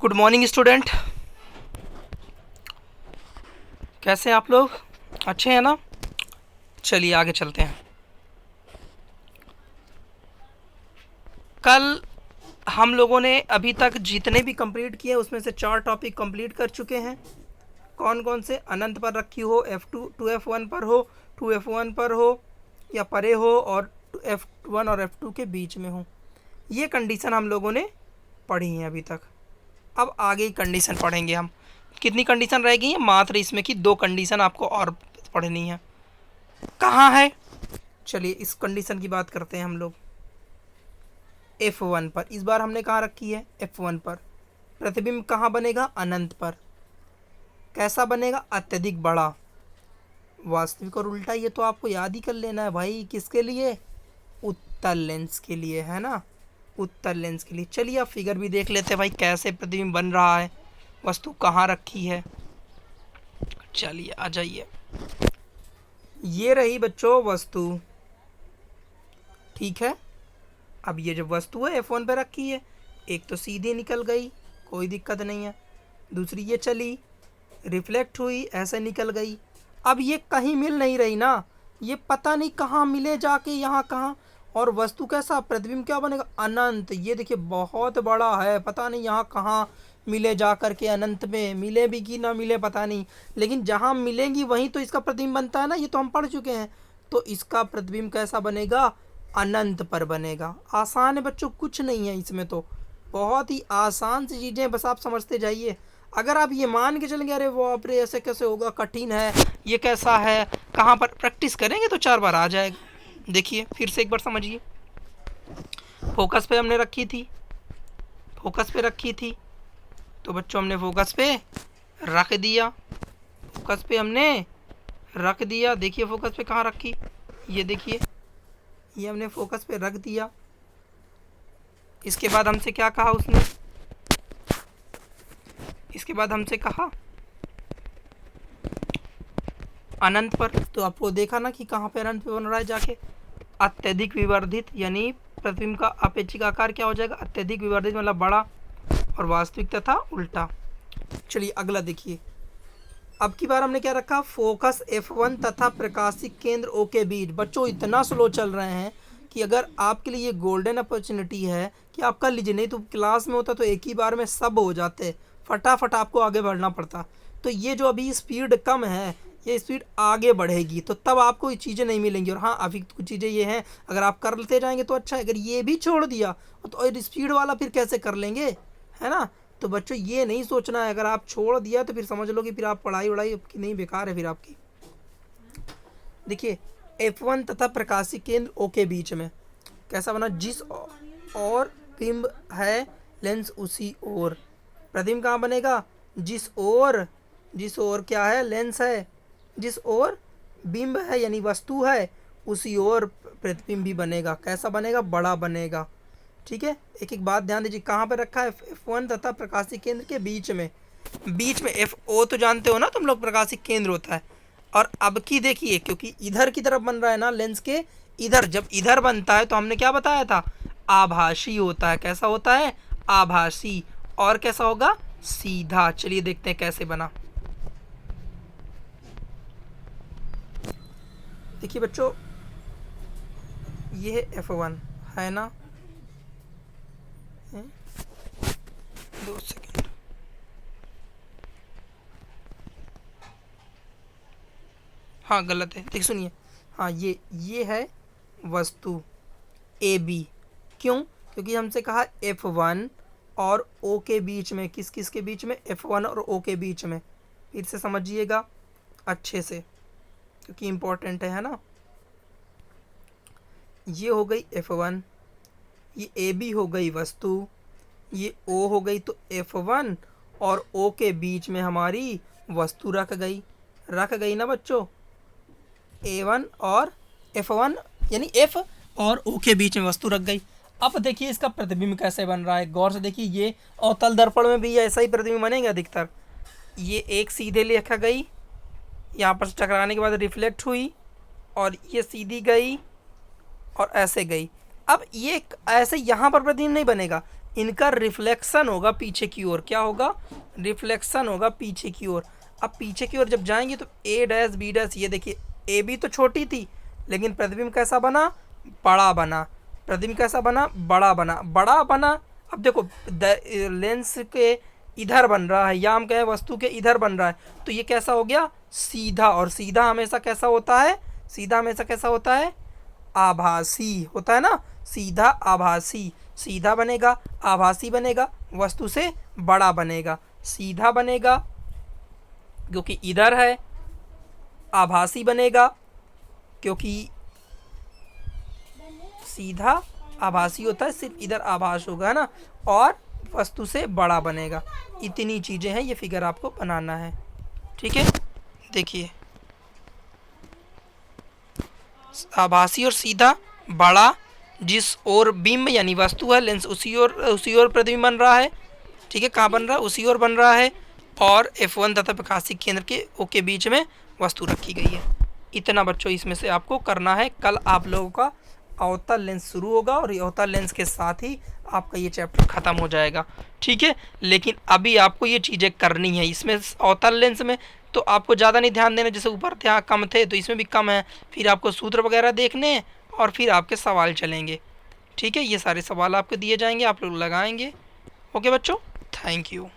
Good morning student, कैसे हैं आप लोग? अच्छे हैं ना? चलिए आगे चलते हैं। कल हम लोगों ने अभी तक जितने भी कंप्लीट किए उसमें से 4 टॉपिक कंप्लीट कर चुके हैं। कौन कौन से? अनंत पर रखी हो, F2 2F1 पर हो, 2F1 पर हो या परे हो, और F1 और F2 के बीच में हो। ये कंडीशन हम लोगों ने पढ़ी है अभी तक। अब आगे कंडीशन पढ़ेंगे हम। कितनी कंडीशन रह गई हैं? मात्र इसमें की 2 कंडीशन आपको और पढ़नी है। कहाँ है? चलिए इस कंडीशन की बात करते हैं हम लोग। F1 पर इस बार हमने कहाँ रखी है? F1 पर। प्रतिबिंब कहाँ बनेगा? अनंत पर। कैसा बनेगा? अत्यधिक बड़ा। वास्तविक और उल्टा ये तो आपको याद ही कर लेना है भाई। किसके लिए? उत्तल लेंस के लिए, है ना? उत्तल लेंस के लिए। चलिए अब फिगर भी देख लेते हैं भाई, कैसे प्रतिबिंब बन रहा है, वस्तु कहाँ रखी है। चलिए आ जाइए। ये रही बच्चों वस्तु, ठीक है। अब ये जो वस्तु है F1 पे रखी है, एक तो सीधी निकल गई, कोई दिक्कत नहीं है। दूसरी ये चली, रिफ्लेक्ट हुई, ऐसे निकल गई। अब ये कहीं मिल नहीं रही ना, ये पता नहीं कहाँ मिले जाके, यहाँ कहाँ। और वस्तु कैसा? प्रतिबिंब क्या बनेगा? अनंत। ये देखिए बहुत बड़ा है, पता नहीं यहाँ कहाँ मिले जा कर के। अनंत में मिले भी कि ना मिले पता नहीं, लेकिन जहाँ मिलेंगी वहीं तो इसका प्रतिबिंब बनता है ना। ये तो हम पढ़ चुके हैं। तो इसका प्रतिबिंब कैसा बनेगा? अनंत पर बनेगा। आसान है बच्चों, कुछ नहीं है इसमें, तो बहुत ही आसान सी चीज़ें, बस आप समझते जाइए। अगर आप ये मान के चलेंगे अरे वो बाप रे ऐसे कैसे होगा, कठिन है, ये कैसा है, कहाँ पर, प्रैक्टिस करेंगे तो 4 बार आ जाएगा। देखिए फिर से एक बार समझिए। फोकस पे हमने रखी थी, फोकस पे रखी थी, तो बच्चों हमने फोकस पे रख दिया। फोकस पे हमने रख दिया। देखिए फोकस पे कहाँ रखी, ये देखिए, ये हमने फोकस पे रख दिया। इसके बाद हमसे क्या कहा उसने? इसके बाद हमसे कहा अनंत पर। तो आपको देखा ना कि कहाँ पे अनंत पे बन रहा है जाके। अत्यधिक विवर्धित, यानी प्रतिबिंब का अपेक्षिक आकार क्या हो जाएगा? अत्यधिक विवर्धित मतलब बड़ा, और वास्तविक तथा उल्टा। चलिए अगला देखिए। अब की बार हमने क्या रखा? फोकस F1 तथा प्रकाशिक केंद्र O के बीच। बच्चों इतना स्लो चल रहे हैं कि अगर आपके लिए ये गोल्डन अपॉर्चुनिटी है कि आप कर लीजिए, नहीं तो क्लास में होता तो एक ही बार में सब हो जाते, फटाफट आपको आगे बढ़ना पड़ता। तो ये जो अभी स्पीड कम है, ये स्पीड आगे बढ़ेगी, तो तब आपको ये चीज़ें नहीं मिलेंगी। और हाँ अभी कुछ चीज़ें ये हैं, अगर आप कर लेते जाएंगे तो अच्छा है, अगर ये भी छोड़ दिया तो स्पीड वाला फिर कैसे कर लेंगे, है ना? तो बच्चों ये नहीं सोचना है, अगर आप छोड़ दिया तो फिर समझ लो कि फिर आप पढ़ाई वढ़ाई की नहीं, बेकार है फिर आपकी। देखिए F1 तथा प्रकाशिक केंद्र O के बीच में कैसा बना? जिस और बिंब है लेंस उसी ओर। प्रतिबिंब कहाँ बनेगा? जिस ओर, जिस ओर क्या है? लेंस है। जिस ओर बिंब है यानी वस्तु है, उसी ओर प्रतिबिंब भी बनेगा। कैसा बनेगा? बड़ा बनेगा। ठीक है, एक एक बात ध्यान दीजिए। कहाँ पर रखा है? F1 तथा प्रकाशिक केंद्र के बीच में। बीच में FO तो जानते हो ना तुम लोग, प्रकाशिक केंद्र होता है। और अब की देखिए, क्योंकि इधर की तरफ बन रहा है ना लेंस के इधर, जब इधर बनता है तो हमने क्या बताया था? आभासी होता है। कैसा होता है? आभासी। और कैसा होगा? सीधा। चलिए देखते हैं कैसे बना। देखिए बच्चों, ये है F1, है ना? 2 सेकेंड। हाँ गलत है, देखिए सुनिए। हाँ ये है वस्तु AB। क्यों? क्योंकि हमसे कहा F1 और O के बीच में। किस किस के बीच में? F1 और O के बीच में। फिर से समझिएगा अच्छे से, क्योंकि इम्पोर्टेंट है ना। ये हो गई F1, ये AB हो गई वस्तु, ये O हो गई। तो F1 और O के बीच में हमारी वस्तु रख गई ना बच्चों। A1 और F1 यानी F और O के बीच में वस्तु रख गई। अब देखिए इसका प्रतिबिंब कैसे बन रहा है, गौर से देखिए। ये अवतल दर्पण में भी ऐसा ही प्रतिबिंब बनेगा अधिकतर। ये एक सीधे लेखा गई, यहाँ पर टकराने के बाद रिफ्लेक्ट हुई, और ये सीधी गई और ऐसे गई। अब ये ऐसे यहाँ पर प्रतिबिंब नहीं बनेगा, इनका रिफ्लेक्शन होगा पीछे की ओर। क्या होगा? रिफ्लेक्शन होगा पीछे की ओर। अब पीछे की ओर जब जाएंगे तो ए डैश बी डैश, ये देखिए ए बी तो छोटी थी लेकिन प्रतिबिंब कैसा बना? बड़ा बना। प्रतिबिंब कैसा बना? बड़ा बना। बड़ा बना। अब देखो लेंस के इधर बन रहा है या हम कहें वस्तु के इधर बन रहा है, तो ये कैसा हो गया? सीधा। और सीधा हमेशा कैसा होता है? सीधा हमेशा कैसा होता है? आभासी होता है ना। सीधा आभासी। सीधा बनेगा, आभासी बनेगा, वस्तु से बड़ा बनेगा। सीधा बनेगा क्योंकि इधर है, आभासी बनेगा क्योंकि सीधा आभासी होता है, सिर्फ इधर आभास होगा, है ना। और वस्तु से बड़ा बनेगा। इतनी चीज़ें हैं, ये फिगर आपको बनाना है। ठीक है, देखिए आभासी और सीधा, बड़ा, जिस ओर बिंब यानी वस्तु है लेंस उसी ओर प्रतिबिंब बन रहा है। ठीक है, कहाँ बन रहा है? उसी ओर बन रहा है। और F1 तथा प्रकाशिक केंद्र के ओ के बीच में वस्तु रखी गई है। इतना बच्चों इसमें से आपको करना है। कल आप लोगों का अवतल लेंस शुरू होगा और अवतल लेंस के साथ ही आपका ये चैप्टर ख़त्म हो जाएगा। ठीक है, लेकिन अभी आपको ये चीज़ें करनी है। इसमें अवतल लेंस में तो आपको ज़्यादा नहीं ध्यान देना, जैसे ऊपर थे कम थे तो इसमें भी कम है। फिर आपको सूत्र वगैरह देखने हैं और फिर आपके सवाल चलेंगे। ठीक है, ये सारे सवाल आपको दिए जाएंगे, आप लोग लगाएंगे। ओके बच्चों, थैंक यू।